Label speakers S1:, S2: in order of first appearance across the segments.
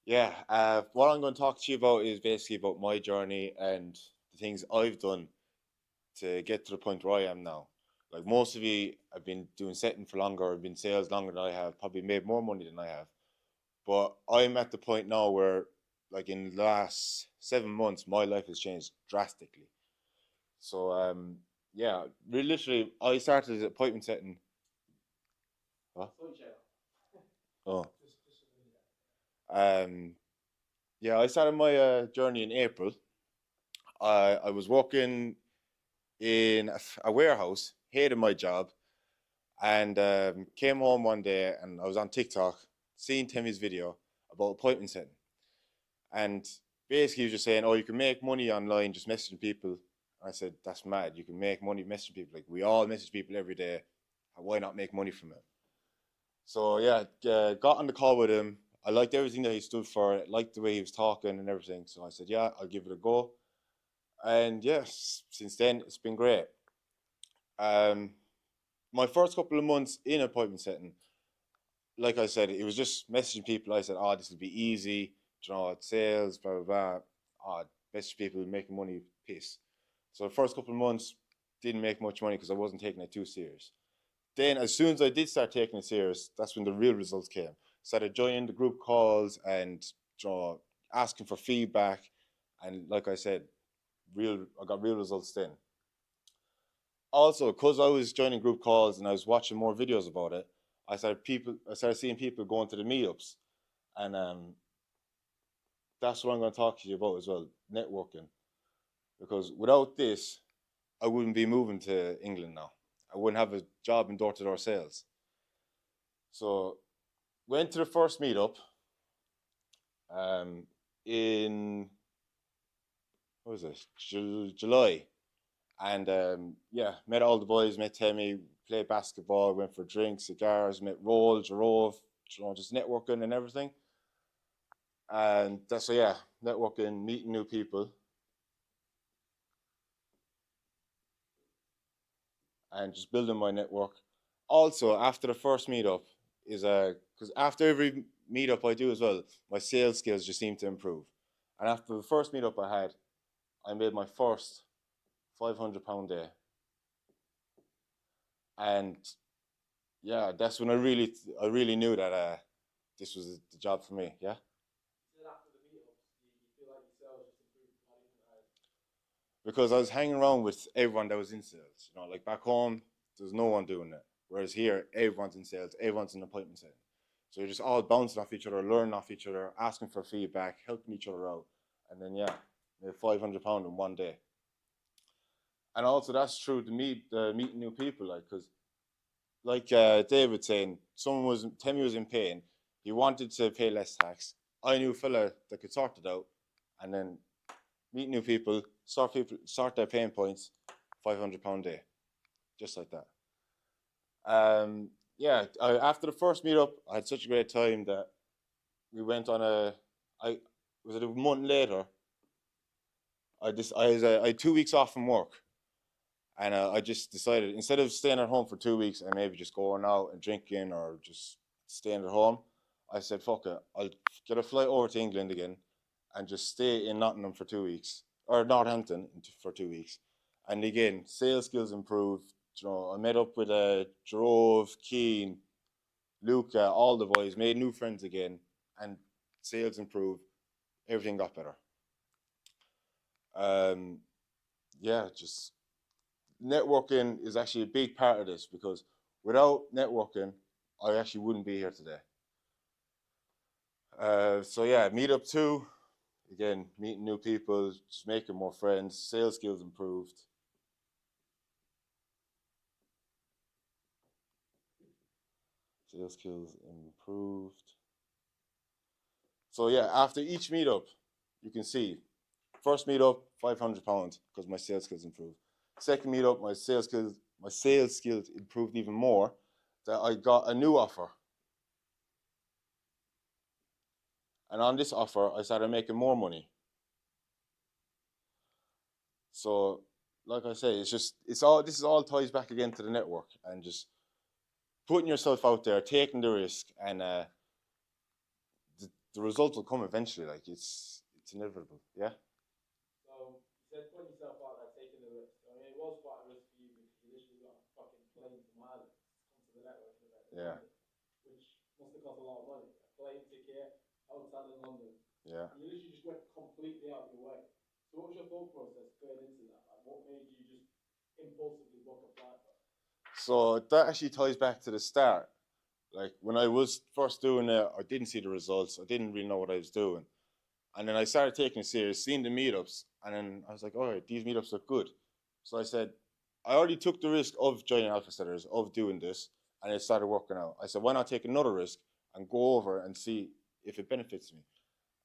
S1: What I'm going to talk to you about is basically about my journey and the things I've done to get to the point where I am now. Like most of you, I've been doing setting for longer, I've been sales longer than I have, probably made more money than I have. But I'm at the point now where, like in the last 7 months, my life has changed drastically. So, really, literally, I started appointment setting. Huh? Oh, um, yeah, I started my journey in April. I was working in a warehouse, hated my job, and came home one day and I was on TikTok, seeing Timmy's video about appointment setting. And basically, he was just saying, "Oh, you can make money online just messaging people." I said, "That's mad. You can make money messaging people. Like we all message people every day. Why not make money from it?" So yeah, got on the call with him. I liked everything that he stood for. Liked the way he was talking and everything. So I said, "Yeah, I'll give it a go." And yes, since then it's been great. Um, my first couple of months in appointment setting, like I said, it was just messaging people. I said, "Oh, this will be easy. You know, it's sales, blah blah blah. Oh, message people making money, piss." So the first couple of months didn't make much money because I wasn't taking it too serious. Then, as soon as I did start taking it serious, that's when the real results came. Started joining the group calls and you know, asking for feedback, and like I said, I got real results then. Also, because I was joining group calls and I was watching more videos about it, I started seeing people going to the meetups, and that's what I'm going to talk to you about as well, networking. Because without this, I wouldn't be moving to England now. I wouldn't have a job in door-to-door sales. So went to the first meetup um, in what was it, July, and met all the boys, met Timmy, played basketball, went for drinks, cigars, met Roll, Jarove, just networking and everything. And that's so yeah, networking, meeting new people, and just building my network. Also, after the first meetup, is because after every meetup I do as well, my sales skills just seem to improve. And after the first meetup I had, I made my first £500 day, and yeah, that's when I really knew that this was the job for me. Yeah, because I was hanging around with everyone that was in sales. You know, like back home, there's no one doing it. Whereas here, everyone's in sales, everyone's in appointment setting. So you're just all bouncing off each other, learning off each other, asking for feedback, helping each other out. And then, yeah, made £500 in one day. And also, that's true to meeting new people. Like David saying, Timmy was in pain. He wanted to pay less tax. I knew a fella that could sort it out. And then meet new people, sort their pain points, £500 a day, just like that. After the first meetup, I had such a great time that we went on I was it a month later. I had 2 weeks off from work, and I just decided instead of staying at home for 2 weeks and maybe just going out and drinking or just staying at home, I said, "Fuck it, I'll get a flight over to England again, and just stay in Nottingham for 2 weeks or Northampton for 2 weeks." And again, sales skills improved. You know, I met up with Jerove, Keane, Luca, all the boys, made new friends again, and sales improved. Everything got better. Um, just networking is actually a big part of this because without networking, I actually wouldn't be here today. Meetup two, again, meeting new people, just making more friends, sales skills improved. Sales skills improved. So yeah, after each meetup, you can see first meetup, £500 because my sales skills improved. Second meetup, my sales skills improved even more. That I got a new offer, and on this offer, I started making more money. So, like I say, this is all ties back again to the network and just putting yourself out there, taking the risk, and the result will come eventually. Like it's inevitable. Yeah.
S2: So you said putting yourself out there, taking the risk. I mean, it was quite a risk for you because you literally got a fucking plane from Ireland to come to the networking event in
S1: Yeah.
S2: London, which must have cost a lot of money. A plane ticket, hotel in London.
S1: Yeah.
S2: And you literally just went completely out of your way. So what was your thought process going into that? Like, what made you just impulsively book a flight?
S1: So that actually ties back to the start. Like when I was first doing it, I didn't see the results. I didn't really know what I was doing. And then I started taking it serious, seeing the meetups, and then I was like, all right, these meetups look good. So I said, I already took the risk of joining Alpha Setters, of doing this, and it started working out. I said, why not take another risk and go over and see if it benefits me?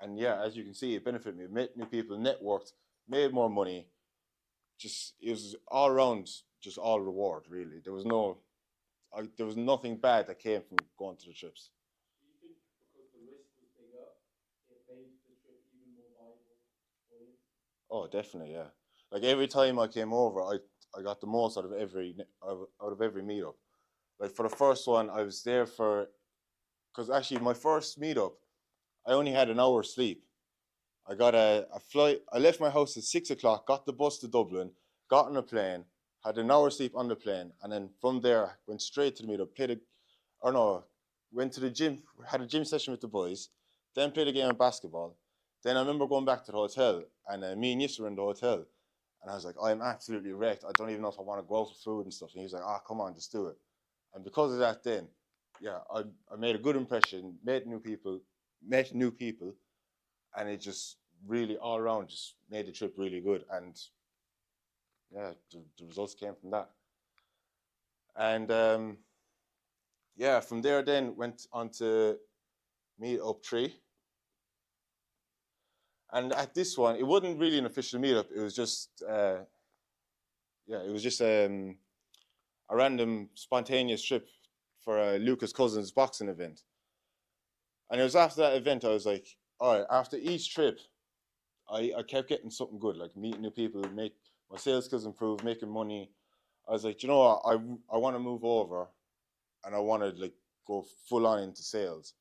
S1: And yeah, as you can see, it benefited me. Met new people, networked, made more money. Just it was all around, just all reward. Really, there was nothing bad that came from going to the trips.
S2: Do you think because the risk was bigger, it made the trip even more valuable for you?
S1: Oh, definitely, yeah. Like every time I came over, I got the most out of every meetup. Like for the first one, I was there for because actually my first meetup, I only had an hour sleep. I got a flight. I left my house at 6 o'clock, got the bus to Dublin, got on a plane, had an hour sleep on the plane, and then from there went straight to the meetup. Or no, went to the gym, had a gym session with the boys, then played a game of basketball. Then I remember going back to the hotel, and me and Yusuf were in the hotel, and I was like, I'm absolutely wrecked. I don't even know if I want to go out for food and stuff. And he was like, come on, just do it. And because of that, then, yeah, I made a good impression, met new people, and it just really all around just made the trip really good. And yeah, the results came from that. And yeah, from there then went on to Meetup 3. And at this one, it wasn't really an official meetup. It was just, yeah, it was just a random spontaneous trip for Lucas Cousins boxing event. And it was after that event, I was like, all right, after each trip, I kept getting something good, like meeting new people, make my sales skills improve, making money. I was like, you know what, I want to move over, and I want to like go full on into sales.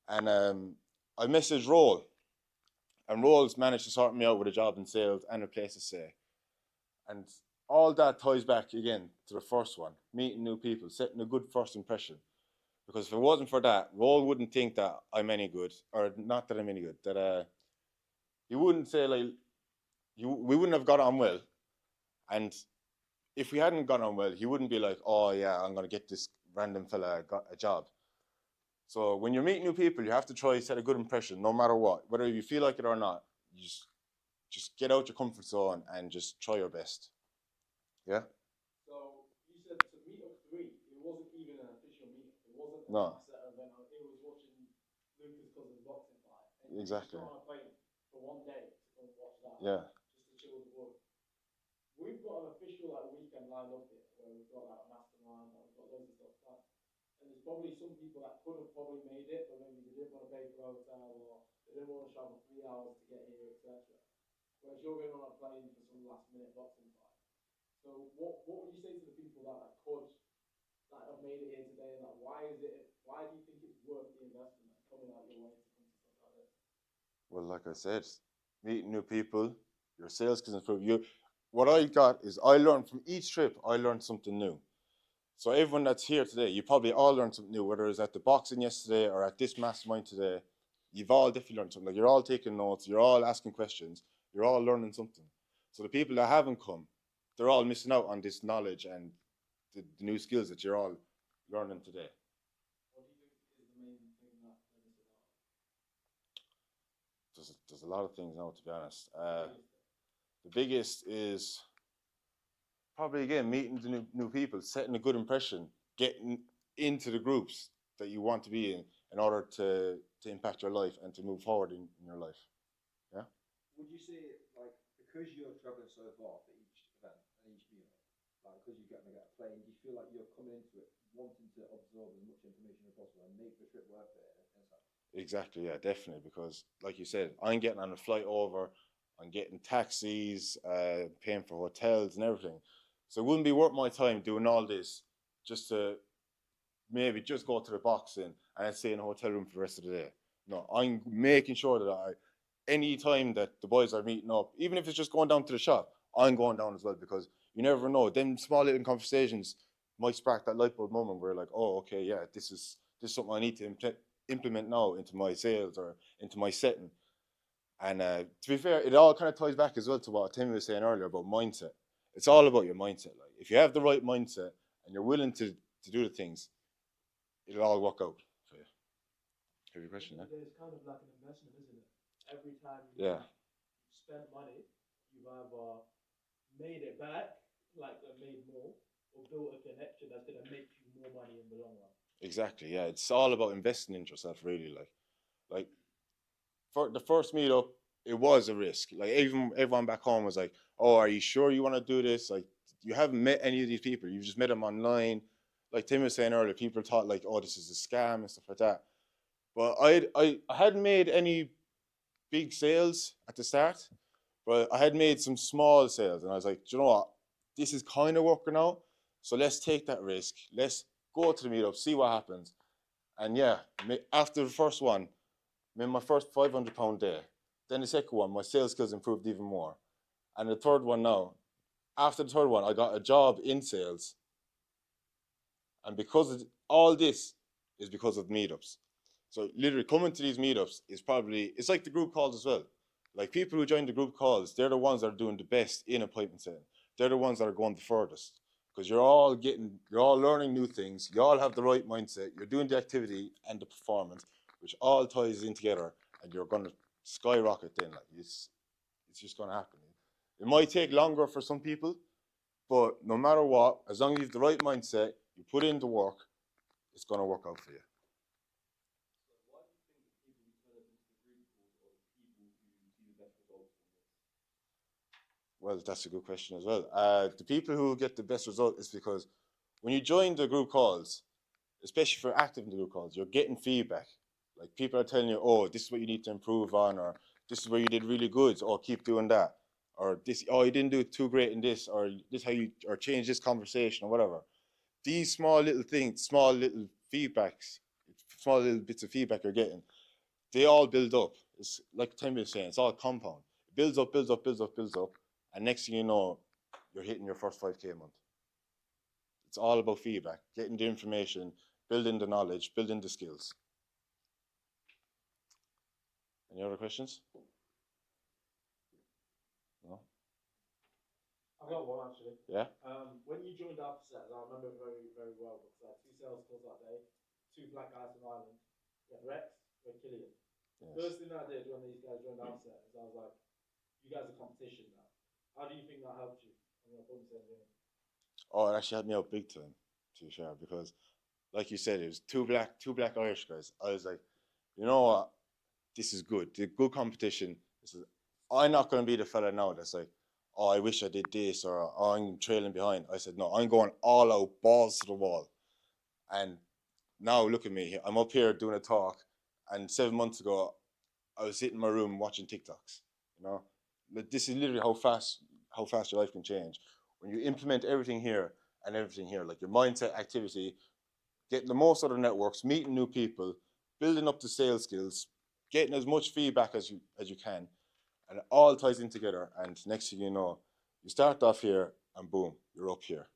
S1: And I messaged Roll, and Roll's managed to sort me out with a job in sales and a place to stay. And all that ties back again to the first one, meeting new people, setting a good first impression. Because if it wasn't for that, Roll wouldn't think that I'm any good, or not that I'm any good. That he wouldn't say like we wouldn't have got on well. And if we hadn't got on well, he wouldn't be like, oh yeah, I'm gonna get this random fella got a job. So when you're meeting new people, you have to try to set a good impression, no matter what, whether you feel like it or not. You just get out your comfort zone and just try your best. Yeah.
S2: So you said to Meetup 3, it wasn't even an official meetup. It wasn't an
S1: No.
S2: asset event. It was watching Lucas Cousins boxing fight. And
S1: Exactly.
S2: you just got on a plane for one day to go and watch that.
S1: Yeah.
S2: Just to chill with the boys. We've got an official like weekend lined up here where we've got like a mastermind, like, we've got loads of stuff planned. And there's probably some people that could have probably made it, but maybe they didn't want to pay for a hotel or they didn't want to travel 3 hours to get here, etc. Whereas you're going on a plane for some last minute boxing fight. So what would you say to the people that like could like have made it here today? And like why do you think it's worth the investment like, coming out your way to come to something like this?
S1: Well, like I said, meeting new people, your sales can improve. What I got is I learned from each trip. I learned something new. So everyone that's here today, you probably all learned something new. Whether it's at the boxing yesterday or at this mastermind today, you've all definitely learned something. Like you're all taking notes, you're all asking questions, you're all learning something. So the people that haven't come, they're all missing out on this knowledge and the new skills that you're all learning today.
S2: What do you think is the main thing that they're missing out?
S1: There's a lot of things now, to be honest.
S2: Biggest
S1: The biggest is probably again meeting the new people, setting a good impression, getting into the groups that you want to be in order to impact your life and to move forward in your life. Yeah.
S3: Would you say like because you're traveling so far for each event and each meetup, like because you're going to get a plane, do you feel like you're coming into it wanting to absorb as much information as possible and make the trip worth it in a sense?
S1: Exactly. Yeah, definitely. Because like you said, I'm getting on a flight over, I'm getting taxis, paying for hotels and everything. So it wouldn't be worth my time doing all this just to maybe just go to the boxing and stay in a hotel room for the rest of the day. No, I'm making sure that any time that the boys are meeting up, even if it's just going down to the shop, I'm going down as well because you never know. Them small little conversations might spark that light bulb moment where like, oh, okay, yeah, this is something I need to implement now into my sales or into my setting. And to be fair, it all kind of ties back as well to what Tim was saying earlier about mindset. It's all about your mindset. Like if you have the right mindset and you're willing to do the things, it'll all work out for you. Have your question, yeah?
S2: It's kind of like an investment, isn't it? Every time
S1: Yeah,
S2: you spend money, you've either made it back, like made more, or built a connection that's gonna make you more money in the long run.
S1: exactly. Yeah, it's all about investing in yourself, really. Like for the first meetup, it was a risk. Like even everyone back home was like, "Oh, are you sure you want to do this? Like, you haven't met any of these people. You've just met them online." Like Tim was saying earlier, people thought like, "Oh, this is a scam and stuff like that." But I hadn't made any big sales at the start, but I had made some small sales, and I was like, "Do you know what? This is kind of working out. So let's take that risk. Let's go to the meetup, see what happens." And yeah, after the first one, made my first £500 day. Then the second one, my sales skills improved even more. And the third one now, after the third one, I got a job in sales. And because of all this is because of meetups. So literally coming to these meetups is probably, it's like the group calls as well. Like people who join the group calls, they're the ones that are doing the best in appointment setting. They're the ones that are going the furthest. Because you're all learning new things. You all have the right mindset. You're doing the activity and the performance, which all ties in together, and you're going to skyrocket then. Like it's just going to happen. It might take longer for some people, but no matter what, as long as you have the right mindset, you put in the work, it's going to work out for you. Well, that's a good question as well. The people who get the best result is because when you join the group calls, especially if you're active in the group calls, you're getting feedback. Like people are telling you, oh, this is what you need to improve on, or this is where you did really good, or keep doing that, or this, oh, you didn't do too great in this, or this how you, or change this conversation, or whatever. These small little things, small little feedbacks, small little bits of feedback you're getting, they all build up. It's like Tim was saying, it's all compound. It builds up, builds up, builds up, builds up, and next thing you know, you're hitting your first 5K a month. It's all about feedback, getting the information, building the knowledge, building the skills. Any other questions? No?
S2: I've got one actually.
S1: Yeah?
S2: When you joined Afterset, I remember it very, very well because I had two sales calls that day, two black guys from Ireland. We had Rex, we had Killian.
S1: Yes.
S2: First thing I did when these guys joined Afterset is I was like, you guys are competition now. How do you think that helped you on your appointment setting?
S1: Oh, it actually helped me out big time, to be fair, because like you said, it was two black Irish guys. I was like, you know what? This is good. The good competition. I'm not going to be the fella now that's like, oh, I wish I did this, or oh, I'm trailing behind. I said, no, I'm going all out, balls to the wall. And now look at me. I'm up here doing a talk, and 7 months ago, I was sitting in my room watching TikToks. You know, but this is literally how fast your life can change when you implement everything here and everything here, like your mindset, activity, getting the most out of networks, meeting new people, building up the sales skills, getting as much feedback as you can, and it all ties in together. And next thing you know, you start off here, and boom, you're up here.